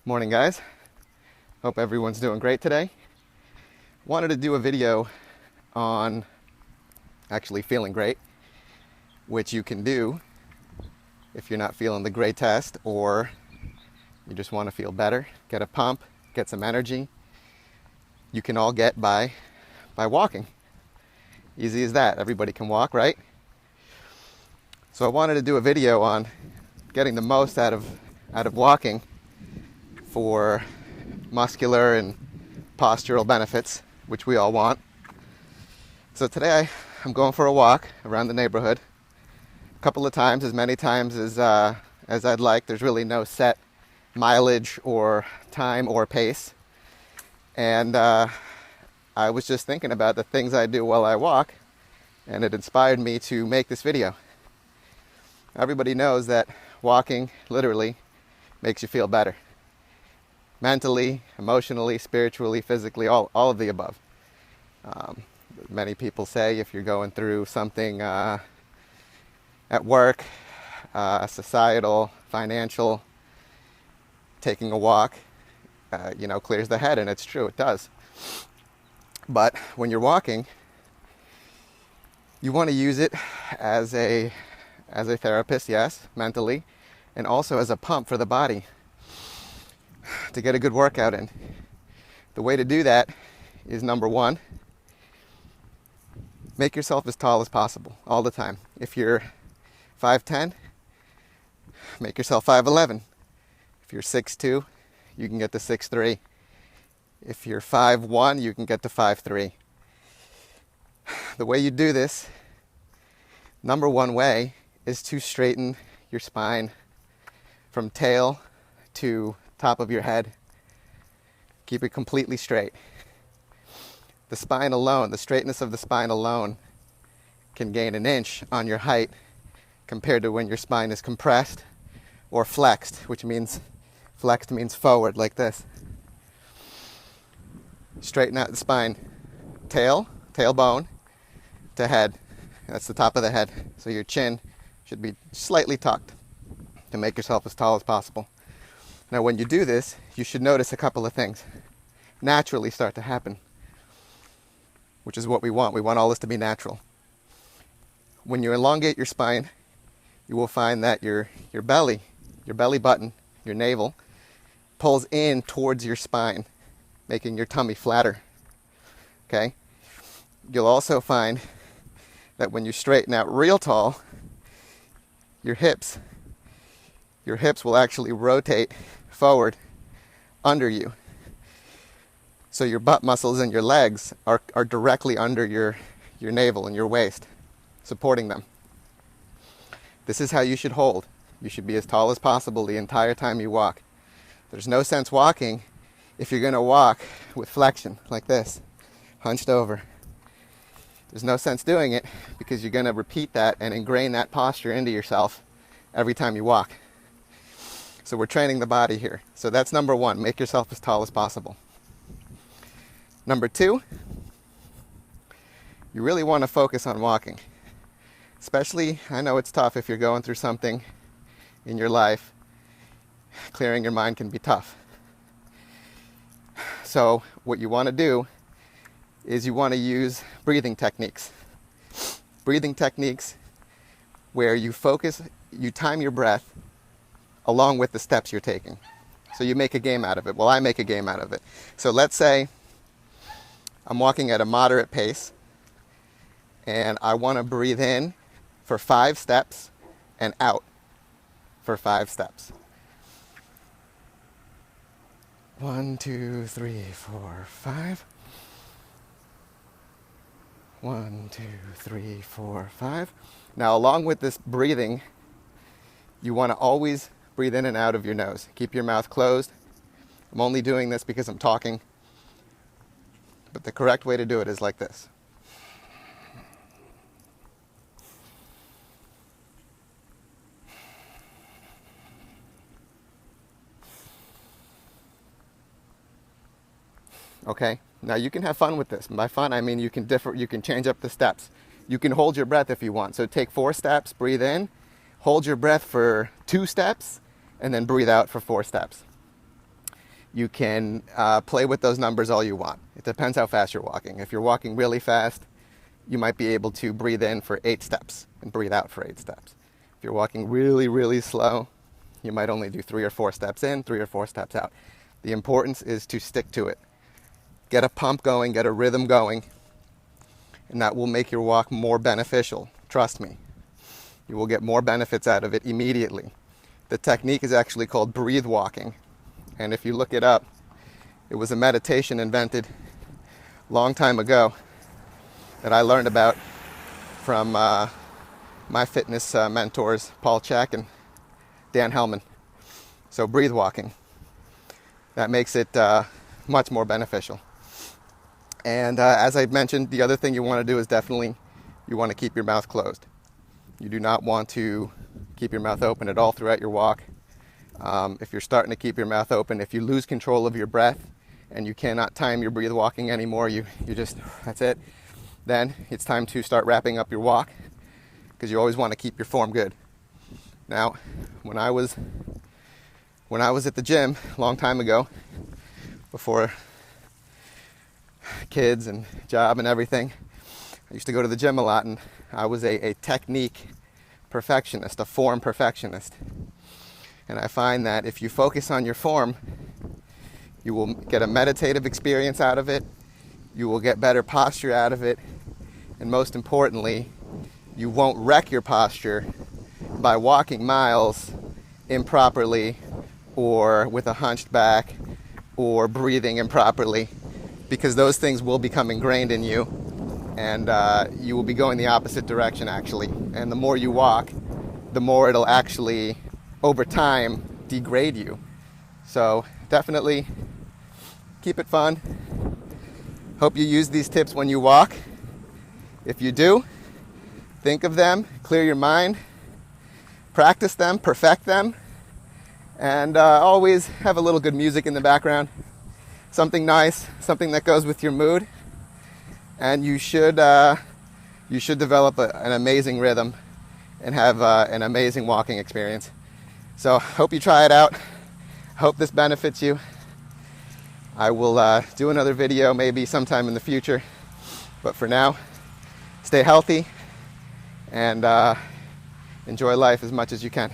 Morning, guys. Hope everyone's doing great today. Wanted to do a video on actually feeling great, which you can do if you're not feeling the great test or you just want to feel better, get a pump, get some energy. You can all get by walking. Easy as that. Everybody can walk, right? So I wanted to do a video on getting the most out of walking for muscular and postural benefits, which we all want. So today I'm going for a walk around the neighborhood a couple of times, as many times as I'd like. There's really no set mileage or time or pace. And I was just thinking about the things I do while I walk, and it inspired me to make this video. Everybody knows that walking literally makes you feel better. Mentally, emotionally, spiritually, physically, all of the above. Many people say if you're going through something at work, societal, financial, taking a walk, clears the head, and it's true, it does. But when you're walking, you want to use it as a therapist, yes, mentally, and also as a pump for the body to get a good workout in. The way to do that is, number one, make yourself as tall as possible all the time. If you're 5'10", make yourself 5'11". If you're 6'2", you can get to 6'3". If you're 5'1", you can get to 5'3". The way you do this, number one way, is to straighten your spine from tail to top of your head. Keep it completely straight. The spine alone, the straightness of the spine alone, can gain an inch on your height compared to when your spine is compressed or flexed, which means flexed means forward, like this. Straighten out the spine, tailbone to head. That's the top of the head. So your chin should be slightly tucked to make yourself as tall as possible. Now, when you do this, you should notice a couple of things naturally start to happen, which is what we want. We want all this to be natural. When you elongate your spine, you will find that your belly button, your navel, pulls in towards your spine, making your tummy flatter. Okay? You'll also find that when you straighten out real tall, your hips will actually rotate forward under you. So your butt muscles and your legs are directly under your navel and your waist, supporting them. This is how you should hold. You should be as tall as possible the entire time you walk. There's no sense walking if you're going to walk with flexion like this, hunched over. There's no sense doing it because you're going to repeat that and ingrain that posture into yourself every time you walk. So we're training the body here. So that's number one, make yourself as tall as possible. Number two, you really want to focus on walking. Especially, I know it's tough if you're going through something in your life. Clearing your mind can be tough. So what you want to do is you want to use breathing techniques. Breathing techniques where you time your breath along with the steps you're taking. So you make a game out of it. Well, I make a game out of it. So let's say I'm walking at a moderate pace and I want to breathe in for 5 steps and out for 5 steps. 1, 2, 3, 4, 5. 1, 2, 3, 4, 5. Now, along with this breathing, you want to always breathe in and out of your nose. Keep your mouth closed. I'm only doing this because I'm talking, but the correct way to do it is like this. Okay? Now you can have fun with this. By fun, I mean you can change up the steps. You can hold your breath if you want. So take 4 steps, breathe in, hold your breath for 2 steps, and then breathe out for 4 steps. You can play with those numbers all you want. It depends how fast you're walking. If you're walking really fast, you might be able to breathe in for 8 steps and breathe out for 8 steps. If you're walking really, really slow, you might only do 3 or 4 steps in, 3 or 4 steps out. The importance is to stick to it. Get a pump going, get a rhythm going, and that will make your walk more beneficial. Trust me. You will get more benefits out of it immediately. The technique is actually called breathe walking. And if you look it up, it was a meditation invented a long time ago that I learned about from my fitness mentors, Paul Chek and Dan Hellman. So breathe walking. That makes it much more beneficial. And as I mentioned, the other thing you want to do is definitely you want to keep your mouth closed. You do not want to keep your mouth open at all throughout your walk. If you're starting to keep your mouth open, if you lose control of your breath and you cannot time your breathe walking anymore, you just, that's it, then it's time to start wrapping up your walk, because you always want to keep your form good. Now, when I was at the gym a long time ago, before kids and job and everything, I used to go to the gym a lot, and I was a technique perfectionist, a form perfectionist. And I find that if you focus on your form, you will get a meditative experience out of it, you will get better posture out of it, and most importantly, you won't wreck your posture by walking miles improperly or with a hunched back or breathing improperly, because those things will become ingrained in you, and you will be going the opposite direction actually. And the more you walk, the more it'll actually over time degrade you. So definitely keep it fun. Hope you use these tips when you walk. If you do, think of them, clear your mind, practice them, perfect them, and always have a little good music in the background. Something nice, something that goes with your mood, and you should develop an amazing rhythm and have an amazing walking experience. So hope you try it out. Hope this benefits you. I will do another video maybe sometime in the future, but for now, stay healthy and enjoy life as much as you can.